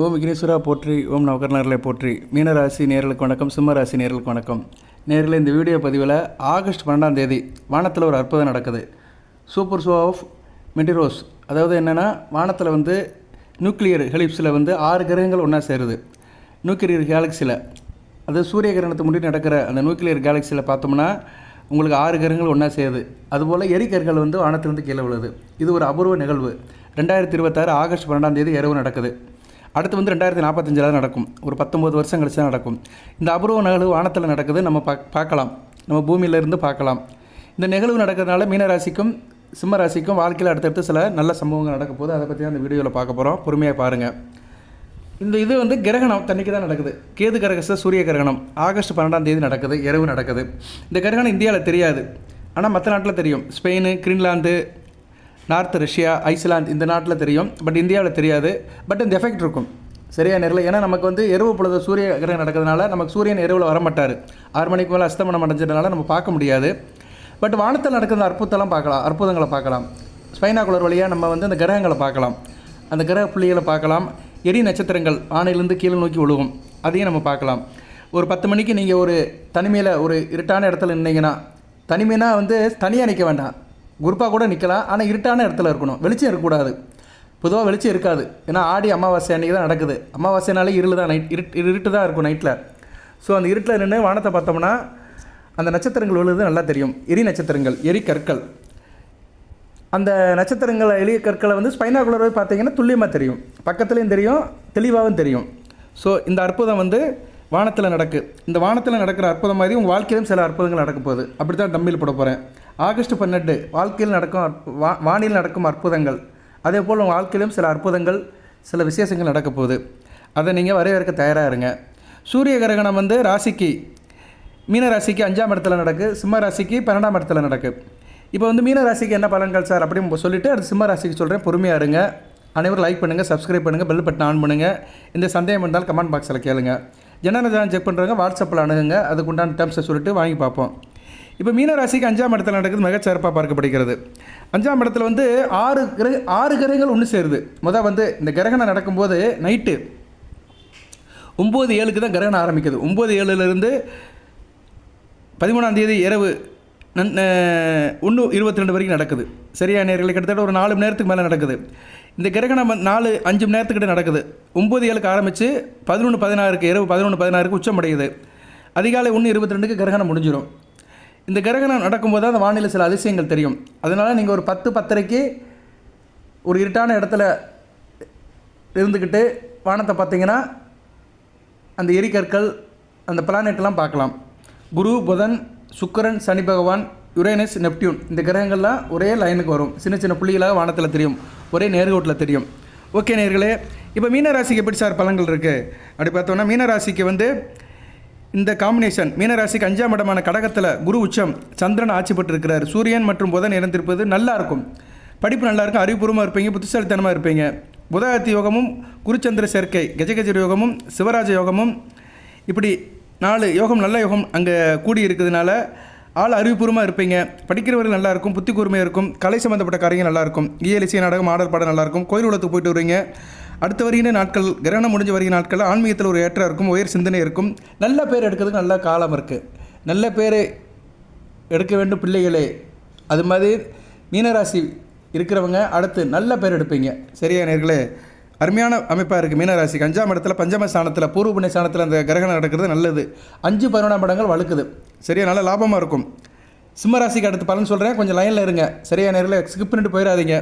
ஓம் விக்னேஸ்வரா போற்றி, ஓம் நவகர்ணர்களை போற்றி. மீனராசி நேர்களுக்கு வணக்கம், சிம்மராசி நேர்களுக்கு வணக்கம். நேரில் இந்த வீடியோ பதிவில் ஆகஸ்ட் 12ஆம் தேதி வானத்தில் ஒரு அற்புதம் நடக்குது. Super show of meteors. அதாவது என்னென்னா, வானத்தில் நியூக்ளியர் ஹெலிப்ஸில் 6 கிரகங்கள் ஒன்றா சேருது. நியூக்ளியர் கேலக்சியில், அது சூரிய கிரகணத்தை முன்னாடி நடக்கிற அந்த நியூக்ளியர் கேலக்சியில் பார்த்தோம்னா உங்களுக்கு 6 கிரகங்கள் ஒன்றா சேருது. அதுபோல் எரிக்கற்கள் வானத்திலிருந்து கீழே விழுது. இது ஒரு அபூர்வ நிகழ்வு. 2026 ஆகஸ்ட் 12ஆம் தேதி இரவு நடக்குது. அடுத்து 2045 நடக்கும். ஒரு 19 வருஷம் கழிச்சு தான் நடக்கும். இந்த அபூர்வ நிகழ்வு வானத்தில் நடக்குது. நம்ம பார்க்கலாம், நம்ம பூமியிலேருந்து பார்க்கலாம். இந்த நிகழ்வு நடக்கிறதுனால மீனராசிக்கும் சிம்ம ராசிக்கும் வாழ்க்கையில் அடுத்தடுத்து சில நல்ல சம்பவங்கள் நடக்க போகுது. அதை பற்றி தான் இந்த வீடியோவில் பார்க்க போகிறோம். பொறுமையாக பாருங்கள். இது கிரகணம் தண்ணிக்கு தான் நடக்குது. கேது கிரகச சூரிய கிரகணம் ஆகஸ்ட் 12ஆம் தேதி நடக்குது, இரவு நடக்குது. இந்த கிரகணம் இந்தியாவில் தெரியாது, ஆனால் மற்ற நாட்டில் தெரியும். Spain, Greenland, north Russia, Iceland இந்த நாட்டில் தெரியும். பட் இந்தியாவில் தெரியாது. பட் இந்த எஃபெக்ட் இருக்கும். சரியா நேரில். ஏன்னா நமக்கு இரவு பொழுது சூரிய கிரகணம் நடக்கிறதுனால நமக்கு சூரியன் இரவில் வரமாட்டார். 6 மணிக்கு மேலே அஸ்தமனம் அடைஞ்சதுனால நம்ம பார்க்க முடியாது. பட் வானத்தில் நடக்கிற அற்புதங்களை பார்க்கலாம். ஸ்பைனாகுலர் வழியாக நம்ம அந்த கிரகங்களை பார்க்கலாம். அந்த கிரக புள்ளிகளை பார்க்கலாம். எரி நட்சத்திரங்கள் வானிலிருந்து கீழே நோக்கி விழுகும், அதையும் நம்ம பார்க்கலாம். ஒரு 10 மணிக்கு நீங்கள் ஒரு தனிமையில் ஒரு இருட்டான இடத்துல நின்னீங்கன்னா, தனிமைனா தனியாக நிற்க வேண்டாம், குரூப்பாக கூட நிற்கலாம். ஆனால் இருட்டான இடத்துல இருக்கணும், வெளிச்சம் இருக்கக்கூடாது. பொதுவாக வெளிச்சம் இருக்காது. ஏன்னா ஆடி அமாவாசை அன்றைக்கி தான் நடக்குது. அமாவாசைனாலே இருள் தான், இருட்டு தான் இருக்கும் நைட்டில். ஸோ அந்த இருட்டில் நின்று வானத்தை பார்த்தோம்னா அந்த நட்சத்திரங்கள் விழுது நல்லா தெரியும். எரி நட்சத்திரங்கள், எரி கற்கள். அந்த நட்சத்திரங்களை எளிய கற்களை ஸ்பைனாகுலர் பார்த்தீங்கன்னா துல்லியமாக தெரியும், பக்கத்துலேயும் தெரியும், தெளிவாகவும் தெரியும். ஸோ இந்த அற்புதம் வானத்தில் நடக்கு. இந்த வானத்தில் நடக்கிற அற்புதம் மாதிரி உங்கள் வாழ்க்கையிலும் சில அற்புதங்கள் நடக்க போகுது. அப்படி தான் டம்மில் போட போகிறேன். ஆகஸ்ட் 12 வாழ்க்கையில் நடக்கும் வானில் நடக்கும் அற்புதங்கள். அதே போல் உங்கள் வாழ்க்கையிலும் சில அற்புதங்கள், சில விசேஷங்கள் நடக்க போகுது. அதை நீங்கள் வரவேற்க தயாராக இருங்க. சூரிய கிரகணம் ராசிக்கு, மீன ராசிக்கு 5ஆம் இடத்துல நடக்கு, சிம்ம ராசிக்கு 12ஆம் இடத்துல நடக்கு. இப்போ மீன ராசிக்கு என்ன பலன்கள் சார் அப்படின்னு சொல்லிவிட்டு அடுத்து சிம்ம ராசிக்கு சொல்கிறேன். பொறுமையாக இருங்க. அனைவரும் லைக் பண்ணுங்கள், சப்ஸ்கிரைப் பண்ணுங்கள், பெல் பட்டன் ஆன் பண்ணுங்கள். இந்த சந்தேகம் இருந்தால் கமெண்ட் பாக்ஸில் கேளுங்க. ஜனனதான் செக் பண்ணுறவங்க வாட்ஸ்அப்பில் அணுகுங்க. அதுக்குண்டான டேர்ம்ஸை சொல்லிட்டு வாங்கி பார்ப்போம். இப்போ மீன ராசிக்கு 5ஆம் இடத்துல நடக்குது, மிகச்சிறப்பாக பார்க்கப்படுகிறது. 5ஆம் இடத்துல 6 கிரகங்கள் ஒன்று சேருது. இந்த கிரகணம் நடக்கும்போது நைட்டு 9:07 தான் கிரகணம் ஆரம்பிக்குது. 9:07 13ஆம் தேதி இரவு 1:22 வரைக்கும் நடக்குது. சரியா நேரத்தில் கிட்டத்தட்ட ஒரு 4 மணி நேரத்துக்கு மேலே நடக்குது. இந்த கிரகணம் 4-5 மணி நேரத்துக்கிட்ட நடக்குது. 9:07 ஆரம்பித்து 11:16 இரவு 11:16 உச்சமடையுது. அதிகாலை 1:22 கிரகணம் முடிஞ்சிடும். இந்த கிரகணம் நடக்கும்போது தான் அந்த வானிலை சில அதிசயங்கள் தெரியும். அதனால் நீங்கள் ஒரு 10-10:30 ஒரு இருட்டான இடத்துல இருந்துக்கிட்டு வானத்தை பார்த்தீங்கன்னா அந்த எரிக்கற்கள், அந்த பிளானெட்லாம் பார்க்கலாம். குரு, புதன், சுக்கிரன், சனி பகவான், யுரேனஸ், நெப்டியூன் இந்த கிரகங்கள்லாம் ஒரே லைனுக்கு வரும். சின்ன சின்ன புள்ளிகளாக வானத்தில் தெரியும், ஒரே நேர்கோட்டில் தெரியும். ஓகே நேர்களே, இப்போ மீனராசிக்கு எப்படி சார் பலன்கள் இருக்குது அப்படி பார்த்தோன்னா, மீனராசிக்கு இந்த காம்பினேஷன், மீனராசிக்கு 5ஆம் இடமான கடகத்தில் குரு உச்சம், சந்திரன் ஆட்சி பெற்றிருக்கிறார். சூரியன் மற்றும் புதன் இறந்திருப்பது நல்லாயிருக்கும். படிப்பு நல்லாயிருக்கும், அறிவுபூர்வமாக இருப்பீங்க, புத்திசாலித்தனமாக இருப்பீங்க. புதாயத்தி யோகமும் குருச்சந்திர சேர்க்கை, கஜகஜ யோகமும் சிவராஜ யோகமும், இப்படி 4 யோகம், நல்ல யோகம் அங்கே கூடி இருக்கிறதுனால ஆள் அறிவுபூர்வமாக இருப்பீங்க. படிக்கிறவர்கள் நல்லாயிருக்கும், புத்தி கூர்மையாக இருக்கும். கலை சம்மந்தப்பட்ட காரியங்கள் நல்லாயிருக்கும். இசை நாடகம், ஆடல் பாடம் நல்லாயிருக்கும். கோயில் உலகத்துக்கு போயிட்டு வருவீங்க. அடுத்து வருகிற நாட்கள், கிரகணம் முடிஞ்சு வருகிற நாட்களில் ஆன்மீகத்தில் ஒரு ஏற்றம் இருக்கும், உயர் சிந்தனை இருக்கும். நல்ல பேர் எடுக்கிறதுக்கு நல்ல காலம் இருக்குது. நல்ல பேர் எடுக்க வேண்டும் பிள்ளைகளே. அது மாதிரி மீனராசி இருக்கிறவங்க அடுத்து நல்ல பேர் எடுப்பீங்க. சரியா நேர்களே, அருமையான அமைப்பாக இருக்குது. மீனராசிக்கு 5ஆம் இடத்துல பஞ்சம ஸ்தானத்தில், பூர்வ புண்ணிய ஸ்தானத்தில் அந்த கிரகணம் நடக்கிறது நல்லது. 5-11ஆம் இடங்கள் வழுக்குது. சரியா, நல்ல லாபமாக இருக்கும். சிம்மராசிக்கு அடுத்து பலன் சொல்கிறேன், கொஞ்சம் லைனில் இருங்க. சரியா நேரில் ஸ்கிப் பண்ணிட்டு போயிடாதீங்க.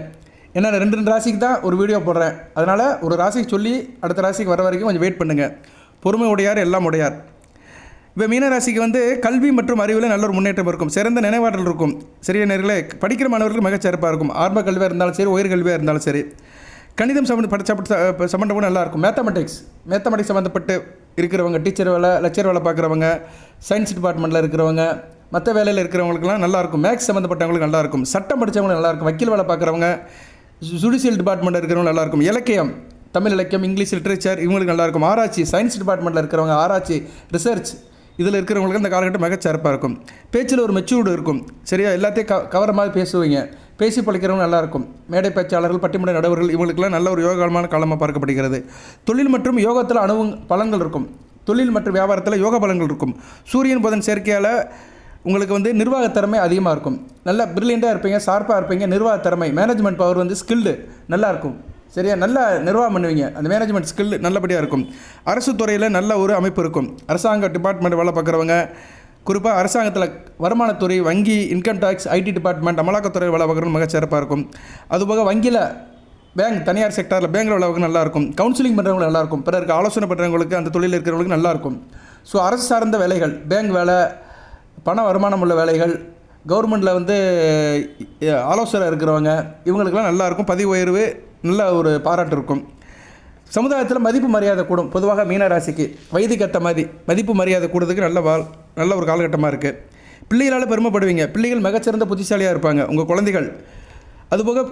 ஏன்னா 2 ராசிக்கு தான் ஒரு வீடியோ போடுறேன். அதனால் ஒரு ராசிக்கு சொல்லி அடுத்த ராசிக்கு வர வரைக்கும் கொஞ்சம் வெயிட் பண்ணுங்கள். பொறுமை உடையார், எல்லாம் உடையார். இப்போ மீனராசிக்கு கல்வி மற்றும் அறிவில் நல்ல ஒரு முன்னேற்றம் இருக்கும். சிறந்த நினைவாற்றல் இருக்கும். சரியா நேரில் படிக்கிற மாணவர்களுக்கு மிகச்சிறப்பாக இருக்கும். ஆரம்ப கல்வியாக இருந்தாலும் சரி, உயர் கல்வியாக இருந்தாலும் சரி. கணிதம் சம்மந்தப்பட்ட நல்லாயிருக்கும். மேத்தமெட்டிக்ஸ் சம்மந்தப்பட்டு இருக்கிறவங்க, டீச்சர் வேலை, லெக்சர் வேலை பார்க்குறவங்க, சயின்ஸ் டிபார்ட்மெண்ட்டில் இருக்கிறவங்க, மற்ற வேலையில் இருக்கிறவங்களுக்குலாம் நல்லாயிருக்கும். மேக்ஸ் சம்மந்தப்பட்டவங்களுக்கு நல்லாயிருக்கும். சட்டம் படித்தவங்களுக்கு நல்லாயிருக்கும். வக்கீல் வேலை பார்க்குறவங்க, ஜுடிஷியல் டிபார்ட்மெண்ட்டில் இருக்கிறவங்க நல்லாயிருக்கும். இலக்கியம், தமிழ் இலக்கியம், இங்கிலீஷ் லிட்ரேச்சர் இவங்களுக்கு நல்லாயிருக்கும். ஆராய்ச்சி, சயின்ஸ் டிபார்ட்மெண்ட்டில் இருக்கிறவங்க, ஆராய்ச்சி, ரிசர்ச் இதில் இருக்கிறவங்களுக்கு இந்த காலகட்டம் மிகச்சிறப்பாக இருக்கும். பேச்சில் ஒரு மெச்சூர்டு இருக்கும். சரியா, எல்லாத்தையும் கவர மாதிரி பேசுவீங்க. பேசி பழிக்கிறவங்க நல்லாயிருக்கும். மேடை பேச்சாளர்கள், பட்டிமன்ற நடுவர்கள் இவங்களுக்கெல்லாம் நல்ல ஒரு யோகமான காலமாக பார்க்கப்படுகிறது. தொழில் மற்றும் யோகத்தில் பலன்கள் இருக்கும். தொழில் மற்றும் வியாபாரத்தில் யோக பலன்கள் இருக்கும். சூரியன் புதன் சேர்க்கையால் உங்களுக்கு வந்து நிர்வாகத்திறமை அதிகமாக இருக்கும். நல்லா பிரில்லியண்ட்டாக இருப்பீங்க, ஷார்ப்பாக இருப்பீங்க. நிர்வாகத்திறமை, மேனேஜ்மெண்ட் பவர் வந்து ஸ்கில்டு நல்லாயிருக்கும். சரியா, நல்லா நிர்வாகம் பண்ணுவீங்க. அந்த மேனேஜ்மெண்ட் ஸ்கில் நல்லபடியாக இருக்கும். அரசு துறையில் நல்ல ஒரு அமைப்பு இருக்கும். அரசாங்க டிபார்ட்மெண்ட் வேலை பார்க்குறவங்க, குறிப்பாக அரசாங்கத்தில் வருமானத்துறை, வங்கி, இன்கம் டேக்ஸ், ஐடி டிபார்ட்மெண்ட், அமலாக்கத்துறை வேலை பார்க்குறவங்க மிக சிறப்பாக இருக்கும். அதுபோக வங்கியில், பேங்க், தனியார் செக்டரில் பேங்கில் வேலை பார்க்க நல்லாயிருக்கும். கவுன்சிலிங் பண்ணுறவங்க நல்லாயிருக்கும். பிறருக்கு ஆலோசனை பண்ணுறவங்களுக்கு, அந்த தொழில் இருக்கிறவங்களுக்கு நல்லாயிருக்கும். ஸோ அரசு சார்ந்த வேலைகள், பேங்க் வேலை, பண வருமானம் உள்ள வேலைகள், கவர்மெண்ட்டில் வந்து ஆலோசனை இருக்கிறவங்க, இவங்களுக்கெல்லாம் நல்லாயிருக்கும். பதவி உயர்வு, நல்ல ஒரு பாராட்டு இருக்கும். சமுதாயத்தில் மதிப்பு மரியாதை கூடும். பொதுவாக மீனராசிக்கு வயதுக்கு ஏற்ற மாதிரி மதிப்பு மரியாதை கூடுறதுக்கு நல்ல ஒரு காலகட்டமாக இருக்குது. பிள்ளைகளால் பெருமைப்படுவீங்க. பிள்ளைகள் மிகச்சிறந்த புத்திசாலியாக இருப்பாங்க. உங்கள் குழந்தைகள், அதுபோக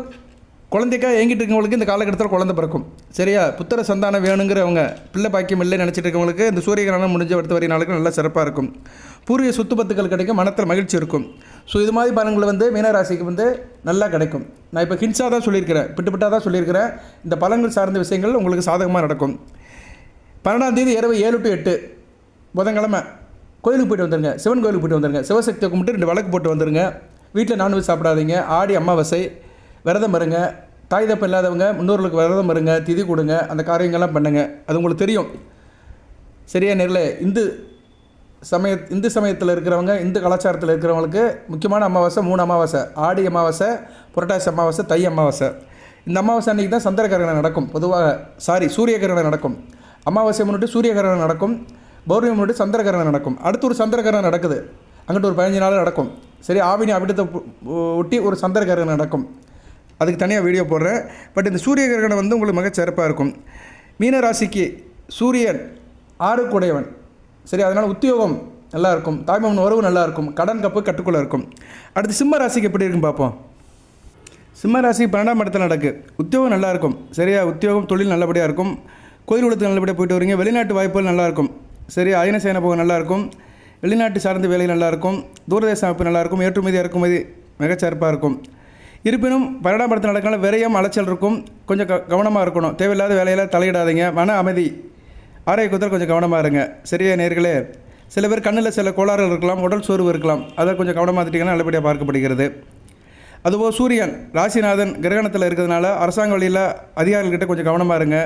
குழந்தைக்காக ஏங்கிட்டு இருக்கவங்களுக்கு இந்த காலகட்டத்தில் குழந்தை பிறக்கும். சரியா, புத்திர சந்தானம் வேணுங்கிறவங்க, பிள்ளை பாக்கியம் இல்லை நினச்சிட்டு இருக்கவங்களுக்கு இந்த சூரிய கிரகணம் முடிஞ்ச அடுத்த வரை நாளுக்கு நல்லா சிறப்பாக இருக்கும். பூர்வீக சொத்து பத்துக்கள் கிடைக்கும். மனத்தில் மகிழ்ச்சி இருக்கும். ஸோ இது மாதிரி பலன்கள் வந்து மீனராசிக்கு வந்து நல்லா கிடைக்கும். நான் இப்போ ஹின்ஸாக தான் சொல்லியிருக்கிறேன், பிட்டுப்பிட்டாக தான் சொல்லியிருக்கிறேன். இந்த பலன்கள் சார்ந்த விஷயங்கள் உங்களுக்கு சாதகமாக நடக்கும். 12ஆம் தேதி இரவு 7 to 8 புதன்கிழமை கோயிலுக்கு போய்ட்டு வந்துடுங்க. சிவன் கோயிலுக்கு போய்ட்டு வந்துடுங்க. சிவசக்தியை கும்பிட்டு 2 விளக்கு போட்டு வந்துடுங்க. வீட்டில் நான்வெஜ் சாப்பிடாதீங்க. ஆடி அமாவாசை விரதம் இருங்க. தாய் தப்பம் இல்லாதவங்க முன்னோர்களுக்கு விரதம் இருங்க. திதி கொடுங்க. அந்த காரியங்கள்லாம் பண்ணுங்கள். அது உங்களுக்கு தெரியும். சரியா நேரில் இந்து சமயத்தில் இருக்கிறவங்க, இந்து கலாச்சாரத்தில் இருக்கிறவங்களுக்கு முக்கியமான அமாவாசை 3 அமாவாசை: ஆடி அமாவாசை, புரட்டாசி அமாவாசை, தை அமாவாசை. இந்த அமாவாசை அன்றைக்கி தான் சந்திர கிரகணம் நடக்கும். பொதுவாக சூரிய கிரகணம் நடக்கும். அமாவாசை முன்னிட்டு சூரிய கிரகணம் நடக்கும். பௌர்ணமி முன்னிட்டு சந்திர கிரகணம் நடக்கும். அடுத்து ஒரு சந்திர கிரகணம் நடக்குது. அங்கிட்டு ஒரு 15 நாள் நடக்கும். சரி, ஆவினி அவிட்டத்தை ஒட்டி ஒரு சந்திர கிரகணம் நடக்கும். அதுக்கு தனியாக வீடியோ போடுறேன். பட் இந்த சூரிய கிரகணம் வந்து உங்களுக்கு மிக சிறப்பாக இருக்கும். மீனராசிக்கு சூரியன் 6 கூடையவன். சரி, அதனால் உத்தியோகம் நல்லாயிருக்கும். தாய்மாமன் உறவு நல்லாயிருக்கும். கடன் கப்பு கட்டுக்குள்ளே இருக்கும். அடுத்து சிம்ம ராசிக்கு எப்படி இருக்குன்னு பார்ப்போம். சிம்ம ராசி 12ஆம் இடத்துல நடக்கு. உத்தியோகம் நல்லாயிருக்கும். சரியா, உத்தியோகம் தொழில் நல்லபடியாக இருக்கும். கோயில் குளத்துக்கு நல்லபடியாக போயிட்டு வரீங்க. வெளிநாட்டு வாய்ப்புகள் நல்லாயிருக்கும். சரி, அயன சேன போக நல்லாயிருக்கும். வெளிநாட்டு சார்ந்த வேலை நல்லாயிருக்கும். தூரதேச அமைப்பு நல்லாயிருக்கும். ஏற்றுமதி இறக்குமதி மிகச்சிறப்பாக இருக்கும். இருப்பினும் 12ஆம் இடத்துல நடக்கனால விரயம், அலைச்சல் இருக்கும். கொஞ்சம் கவனமாக இருக்கணும். தேவையில்லாத வேலையில் தலையிடாதீங்க. மன அமைதி, ஆரோக்கியத்தில் கொஞ்சம் கவனமாக இருங்க. சரியா நேர்களே, சில பேர் கண்ணில் சில கோளாறுகள் இருக்கலாம், உடல் சோர்வு இருக்கலாம். அதை கொஞ்சம் கவனமாக எடுத்துட்டிங்கன்னா நல்லபடியாக பார்க்கப்படுகிறது. அதுபோல் சூரியன் ராசிநாதன் கிரகணத்தில் இருக்கிறதுனால அரசாங்க வழியில் அதிகாரிகள்கிட்ட கொஞ்சம் கவனமாக இருங்க.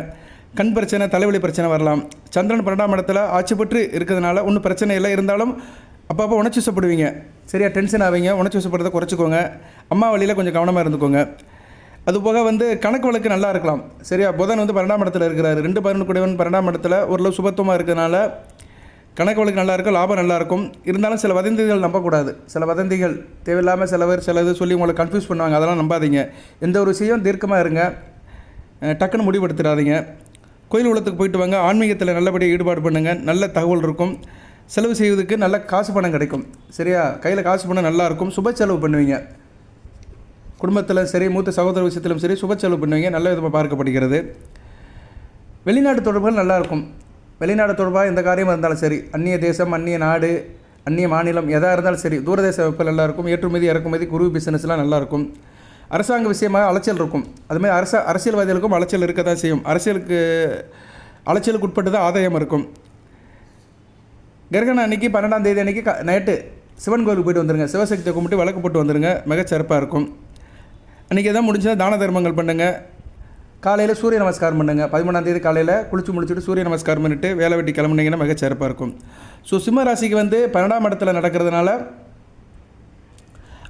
கண் பிரச்சனை, தலைவலி பிரச்சனை வரலாம். சந்திரன் 12ஆம் இடத்துல ஆட்சி பெற்று இருக்கிறதுனால ஒன்றும் பிரச்சனை இல்லை. இருந்தாலும் அப்பப்போ உணர்ச்சி வசப்படுவீங்க. சரியா, டென்ஷன் ஆவீங்க. உணர்ச்சி வசப்படுறதை குறைச்சிக்கோங்க. அம்மா வழியில் கொஞ்சம் கவனமாக இருந்துக்கோங்க. அதுபோக வந்து கணக்கு வழக்கு நல்லா இருக்கலாம். சரியா, புதன் வந்து 12ஆம் இடத்துல இருக்கிறாரு. 2 11 கூடியவன் 12ஆம் இடத்துல ஓரளவு சுபத்துவமாக இருக்கிறதுனால கணக்கு வழக்கு நல்லாயிருக்கும். லாபம் நல்லாயிருக்கும். இருந்தாலும் சில வதந்திகள் நம்பக்கூடாது. சில வதந்திகள் தேவையில்லாமல் சிலது சொல்லி உங்களை கன்ஃபியூஸ் பண்ணுவாங்க. அதெல்லாம் நம்பாதீங்க. எந்த ஒரு விஷயம் தீர்க்கமாக இருங்க. டக்குன்னு முடிவெடுத்துடாதீங்க. கோயில் உலகத்துக்கு போயிட்டு வாங்க. ஆன்மீகத்தில் நல்லபடியாக ஈடுபாடு பண்ணுங்கள். நல்ல தகவல் இருக்கும். செலவு செய்வதற்கு நல்ல காசு பணம் கிடைக்கும். சரியா, கையில் காசு பணம் நல்லாயிருக்கும். சுப செலவு பண்ணுவீங்க. குடும்பத்தில் சரி, மூத்த சகோதர விஷயத்திலும் சரி சுப செலவு பண்ணுவீங்க. நல்ல விதமாக பார்க்கப்படுகிறது. வெளிநாட்டு தொடர்புகள் நல்லாயிருக்கும். வெளிநாடு தொடர்பாக எந்த காரியமாக இருந்தாலும் சரி, அந்நிய தேசம், அந்நிய நாடு, அந்நிய மாநிலம் எதாக இருந்தாலும் சரி, தூரதேச வெப்பல் நல்லாயிருக்கும். ஏற்றுமதி இறக்குமதி, குரு பிஸ்னஸ்லாம் நல்லாயிருக்கும். அரசாங்க விஷயமாக அலைச்சல் இருக்கும். அதுமாதிரி அரசியல்வாதிகளுக்கும் அலைச்சல் இருக்க தான் செய்யும். அலைச்சலுக்கு உட்பட்டு தான் ஆதாயம் இருக்கும். கிரகணம் அன்றைக்கி 12ஆம் தேதி அன்றைக்கி நைட்டு சிவன் கோயிலுக்கு போய்ட்டு வந்துடுங்க. சிவசக்தியை கும்பிட்டு விளக்கு போட்டு வந்துடுங்க. மிகச்சிறப்பாக இருக்கும். அன்றைக்கி எதாவது முடிஞ்சால் தான தர்மங்கள் பண்ணுங்கள். காலையில் சூரிய நமஸ்காரம் பண்ணுங்கள். 13ஆம் தேதி காலையில் குளிச்சு முடிச்சுட்டு சூரிய நமஸ்காரம் பண்ணிவிட்டு வேலை வெட்டி கிளம்புனீங்கன்னா மிகச்சிறப்பாக இருக்கும். ஸோ சிம்ம ராசிக்கு வந்து 12ஆம் இடத்துல நடக்கிறதுனால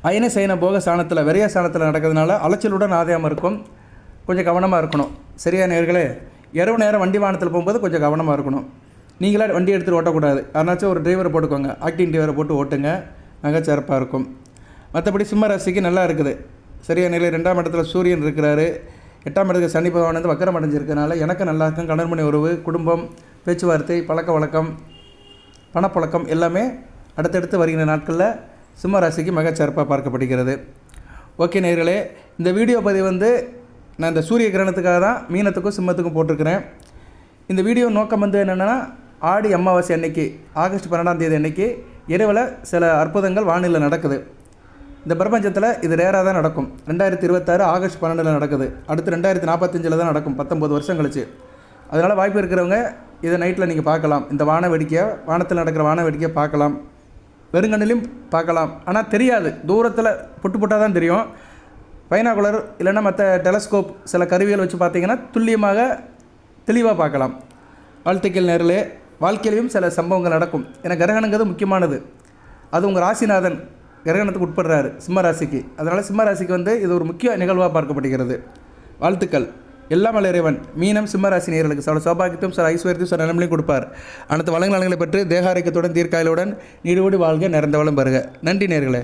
அயன சயன போக ஸ்தானத்தில், விரைய ஸ்தானத்தில் நடக்கிறதுனால அலைச்சலுடன் ஆதாயம் இருக்கும். கொஞ்சம் கவனமாக இருக்கணும். சரியா நேர்களே, இரவு நேரம் வண்டி வாகனத்தில் போகும்போது கொஞ்சம் கவனமாக இருக்கணும். நீங்களாக வண்டி எடுத்துகிட்டு ஓட்டக்கூடாது. அதனாச்சும் ஒரு டிரைவரை போட்டுக்கோங்க. ஆக்டிங் டிரைவரை போட்டு ஓட்டுங்க. மிகச்சிறப்பாக இருக்கும். மற்றபடி சிம்ம ராசிக்கு நல்லா இருக்குது. சரியா நிலை 2ஆம் இடத்துல சூரியன் இருக்கிறாரு. 8ஆம் இடத்துக்கு சனி பகவான் வந்து வக்கரம் அடைஞ்சிருக்கனால எனக்கு நல்லா இருக்கும். கணவன் உறவு, குடும்பம், பேச்சுவார்த்தை, பழக்க வழக்கம், பணப்பழக்கம் எல்லாமே அடுத்தடுத்து வருகிற நாட்களில் சிம்ம ராசிக்கு மிகச்சிறப்பாக பார்க்கப்படுகிறது. ஓகே நேயர்களே, இந்த வீடியோ பதிவு வந்து நான் இந்த சூரிய கிரகணத்துக்காக தான் மீனத்துக்கும் சிம்மத்துக்கும் போட்டிருக்கிறேன். இந்த வீடியோ நோக்கம் வந்து என்னென்னா, ஆடி அமாவாசை அன்னைக்கு ஆகஸ்ட் 12ஆம் தேதி அன்னைக்கு இரவில் சில அற்புதங்கள் வானிலை நடக்குது. இந்த பிரபஞ்சத்தில் இது ரேராக தான் நடக்கும். 2026 ஆகஸ்ட் 12 நடக்குது. அடுத்து 2045 தான் நடக்கும், 19 வருஷம் கழிச்சு. அதனால் வாய்ப்பு இருக்கிறவங்க இதை நைட்டில் நீங்கள் பார்க்கலாம். இந்த வான வேடிக்கையை, வானத்தில் நடக்கிற வான வேடிக்கையை பார்க்கலாம். வெறுங்கண்ணிலையும் பார்க்கலாம். ஆனால் தெரியாது, தூரத்தில் புட்டு புட்டாக தான் தெரியும். பைனாகுலர் இல்லைன்னா மற்ற டெலஸ்கோப் சில கருவிகள் வச்சு பார்த்தீங்கன்னா துல்லியமாக தெளிவாக பார்க்கலாம். வாழ்த்துக்கள் நேர்களே. வாழ்க்கையிலையும் சில சம்பவங்கள் நடக்கும். ஏன்னா கிரகணங்கிறது முக்கியமானது. அது உங்கள் ராசிநாதன் கிரகணத்துக்கு உட்படுறாரு சிம்ம ராசிக்கு. அதனால் சிம்ம ராசிக்கு இது ஒரு முக்கிய நிகழ்வாக பார்க்கப்படுகிறது. வாழ்த்துக்கள். எல்லாம் வல்ல இறைவன் மீனம் சிம்மராசி நேயர்களுக்கு சில சௌபாகியத்தையும் சில ஐஸ்வர்யத்தையும் சில நன்மையும் கொடுப்பார். அனைத்து வளங்களை பெற்று தேகாரோக்கியத்துடன் தீர்க்காயலுடன் நீடோடி வாழ்க, நிறைந்த வளம் பெறுக. நன்றி நேயர்களே.